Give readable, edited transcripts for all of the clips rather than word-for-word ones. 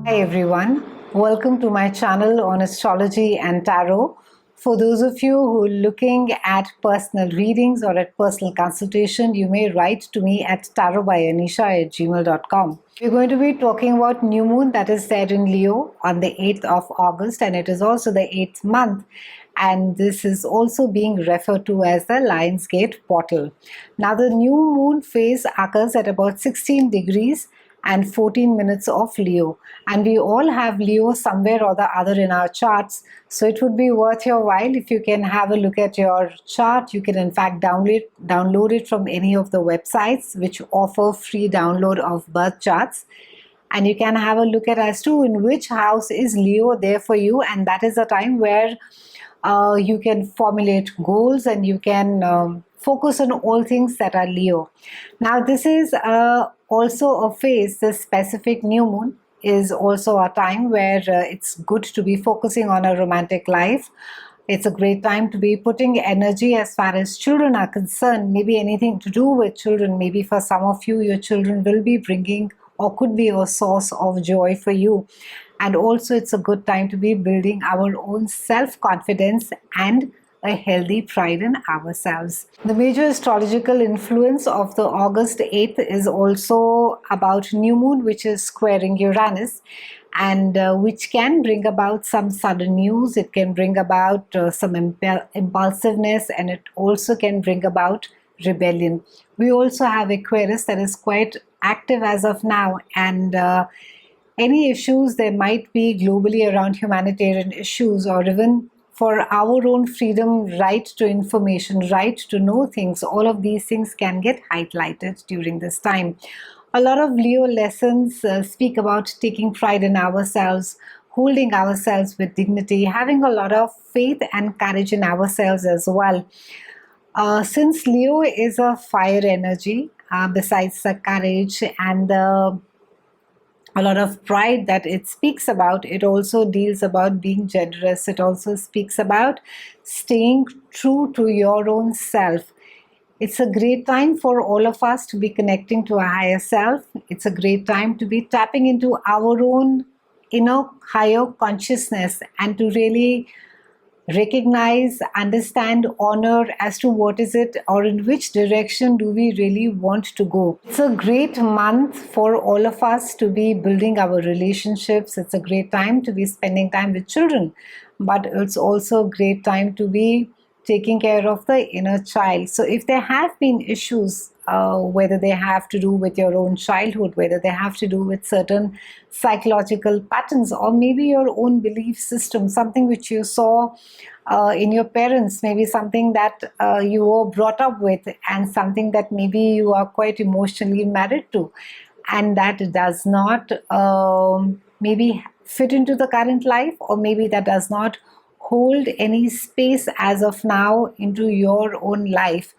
Hi everyone, welcome to my channel on astrology and tarot. For those of you who are looking at personal readings or at personal consultation, you may write to me at tarotbyanisha@gmail.com. We're going to be talking about new moon that is there in Leo on the 8th of August, and it is also the 8th month, and this is also being referred to as the Lionsgate portal. Now the new moon phase occurs at about 16 degrees and 14 minutes of Leo, and we all have Leo somewhere or the other in our charts, so it would be worth your while if you can have a look at your chart. You can in fact download it from any of the websites which offer free download of birth charts, and you can have a look at as to in which house is Leo there for you, and that is a time where you can formulate goals and you can focus on all things that are Leo. Now this is also a phase, the specific new moon is also a time where it's good to be focusing on a romantic life. It's a great time to be putting energy as far as children are concerned, maybe anything to do with children. Maybe for some of you, your children will be bringing or could be a source of joy for you. And also it's a good time to be building our own self-confidence and a healthy pride in ourselves. The major astrological influence of the August 8th is also about new moon, which is squaring Uranus, and which can bring about some sudden news. It can bring about some impulsiveness, and it also can bring about rebellion. We also have Aquarius that is quite active as of now, and any issues there might be globally around humanitarian issues, or even for our own freedom, right to information, right to know things, all of these things can get highlighted during this time. A lot of Leo lessons speak about taking pride in ourselves, holding ourselves with dignity, having a lot of faith and courage in ourselves as well. Since Leo is a fire energy, besides the courage and a lot of pride that it speaks about, it also deals about being generous. It also speaks about staying true to your own self. It's a great time for all of us to be connecting to our higher self. It's a great time to be tapping into our own inner higher consciousness and to really recognize, understand, honor as to what is it or in which direction do we really want to go. It's a great month for all of us to be building our relationships. It's a great time to be spending time with children, but it's also a great time to be taking care of the inner child. So if there have been issues, whether they have to do with your own childhood, whether they have to do with certain psychological patterns, or maybe your own belief system, something which you saw in your parents, maybe something that you were brought up with, and something that maybe you are quite emotionally married to, and that does not maybe fit into the current life, or maybe that does not hold any space as of now into your own life.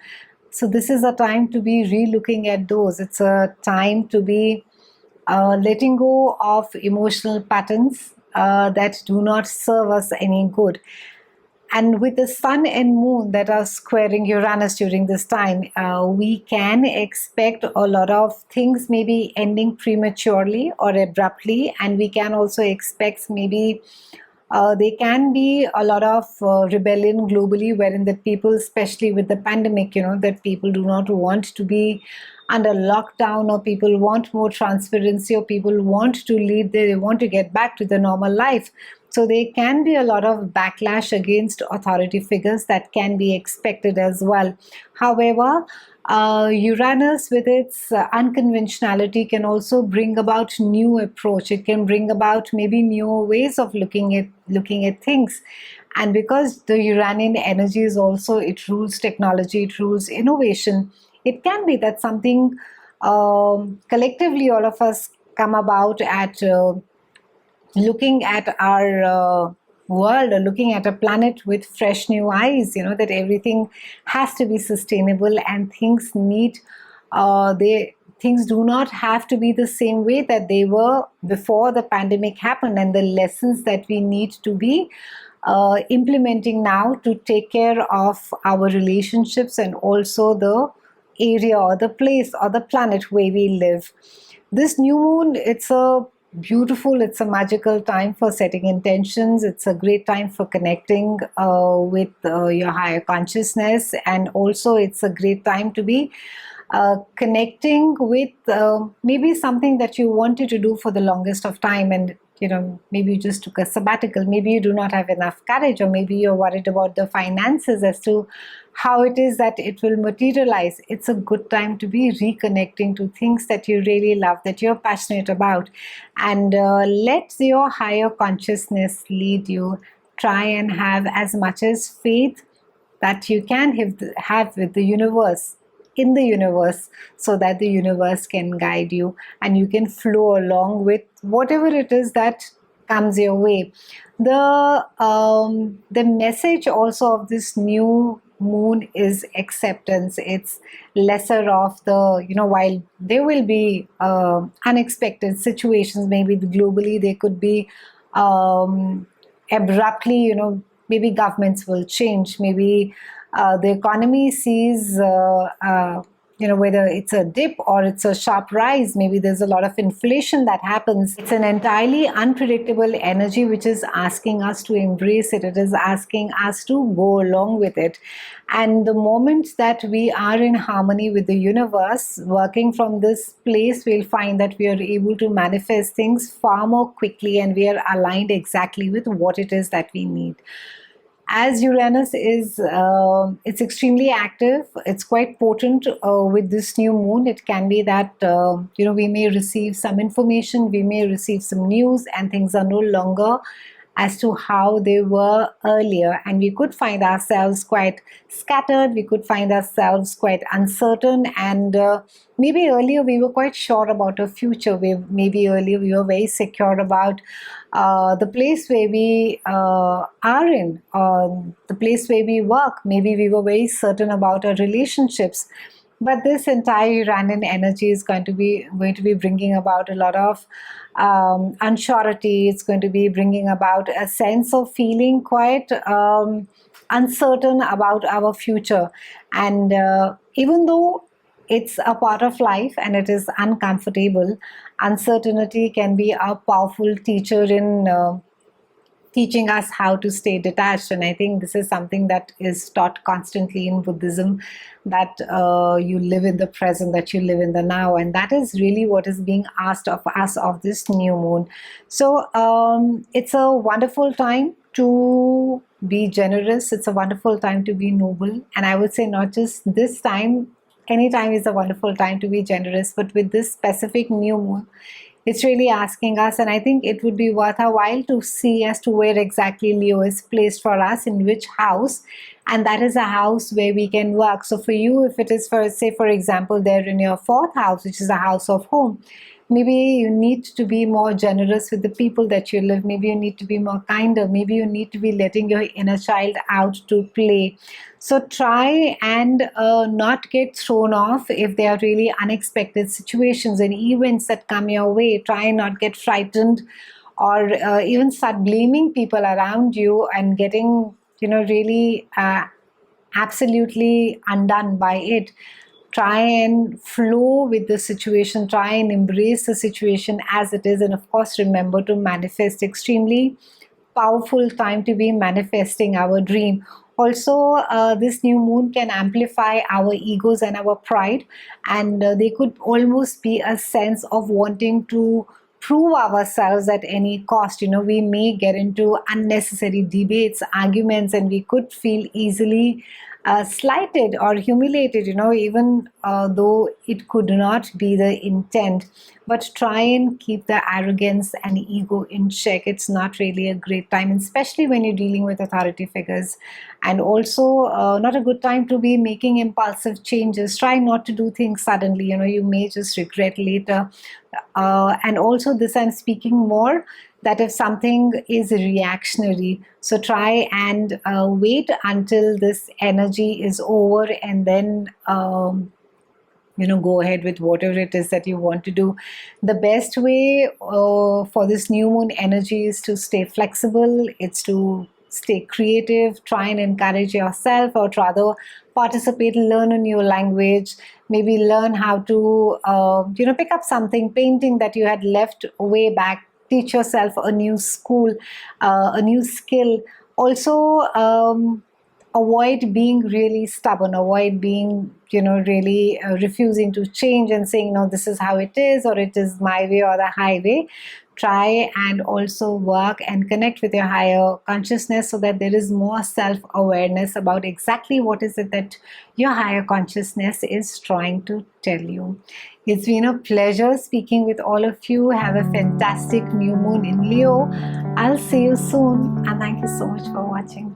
So this is a time to be re-looking at those. It's a time to be letting go of emotional patterns that do not serve us any good. And with the sun and moon that are squaring Uranus during this time, we can expect a lot of things maybe ending prematurely or abruptly, and we can also expect maybe there can be a lot of rebellion globally, wherein the people, especially with the pandemic, that people do not want to be under lockdown, or people want more transparency, or people want to lead, they want to get back to the normal life. So there can be a lot of backlash against authority figures that can be expected as well. However, Uranus with its unconventionality can also bring about new approach. It can bring about maybe newer ways of looking at things. And because the Uranian energy is also, it rules technology, it rules innovation, it can be that something collectively all of us come about at looking at our world, or looking at a planet with fresh new eyes, that everything has to be sustainable, and things things do not have to be the same way that they were before the pandemic happened, and the lessons that we need to be implementing now to take care of our relationships and also the area or the place or the planet where we live. This new moon, it's a beautiful. It's a magical time for setting intentions. It's a great time for connecting with your higher consciousness, and also it's a great time to be connecting with maybe something that you wanted to do for the longest of time, and maybe you just took a sabbatical, maybe you do not have enough courage, or maybe you're worried about the finances as to how it is that it will materialize. It's a good time to be reconnecting to things that you really love, that you're passionate about, and let your higher consciousness lead you. Try and have as much as faith that you can have with the universe, in the universe, so that the universe can guide you and you can flow along with whatever it is that comes your way. The message also of this new moon is acceptance. It's lesser of the, while there will be unexpected situations, maybe globally they could be abruptly, maybe governments will change, maybe the economy sees whether it's a dip or it's a sharp rise, maybe there's a lot of inflation that happens. It's an entirely unpredictable energy which is asking us to embrace it. It is asking us to go along with it. And the moment that we are in harmony with the universe, working from this place, we'll find that we are able to manifest things far more quickly, and we are aligned exactly with what it is that we need. As Uranus is, it's extremely active. It's quite potent with this new moon. It can be that, we may receive some information, we may receive some news, and things are no longer as to how they were earlier. And we could find ourselves quite scattered. We could find ourselves quite uncertain. And maybe earlier we were quite sure about our future. Maybe earlier we were very secure about the place where we are in, the place where we work. Maybe we were very certain about our relationships. But this entire Uranian energy is going to be bringing about a lot of unsurety. It's going to be bringing about a sense of feeling quite uncertain about our future. And even though it's a part of life and it is uncomfortable, uncertainty can be a powerful teacher in teaching us how to stay detached. And I think this is something that is taught constantly in Buddhism, that you live in the present, that you live in the now, and that is really what is being asked of us of this new moon. So it's a wonderful time to be generous. It's a wonderful time to be noble. And I would say not just this time, any time is a wonderful time to be generous, but with this specific new moon, it's really asking us, and I think it would be worth a while to see as to where exactly Leo is placed for us, in which house, and that is a house where we can work. So for you, if it is, for say for example, there in your fourth house, which is a house of home, maybe you need to be more generous with the people that you live. Maybe you need to be more kinder. Maybe you need to be letting your inner child out to play. So try and not get thrown off if there are really unexpected situations and events that come your way. Try and not get frightened, or even start blaming people around you and getting, really absolutely undone by it. Try and flow with the situation, try and embrace the situation as it is, and of course remember to manifest. Extremely powerful time to be manifesting our dream. Also, this new moon can amplify our egos and our pride, and they could almost be a sense of wanting to prove ourselves at any cost. We may get into unnecessary debates, arguments, and we could feel easily slighted or humiliated, even though it could not be the intent. But try and keep the arrogance and ego in check. It's not really a great time, especially when you're dealing with authority figures. And also not a good time to be making impulsive changes. Try not to do things suddenly. You may just regret later. And also this, I'm speaking more that if something is reactionary, so try and wait until this energy is over, and then go ahead with whatever it is that you want to do. The best way for this new moon energy is to stay flexible. It's to stay creative, try and encourage yourself, or rather participate, learn a new language, maybe learn how to pick up something, painting that you had left way back, teach yourself a new school, a new skill. Also, avoid being really stubborn, avoid being really refusing to change and saying, no, this is how it is, or it is my way or the highway. Try and also work and connect with your higher consciousness, so that there is more self-awareness about exactly what is it that your higher consciousness is trying to tell you. It's been a pleasure speaking with all of you. Have a fantastic new moon in Leo. I'll see you soon, and thank you so much for watching.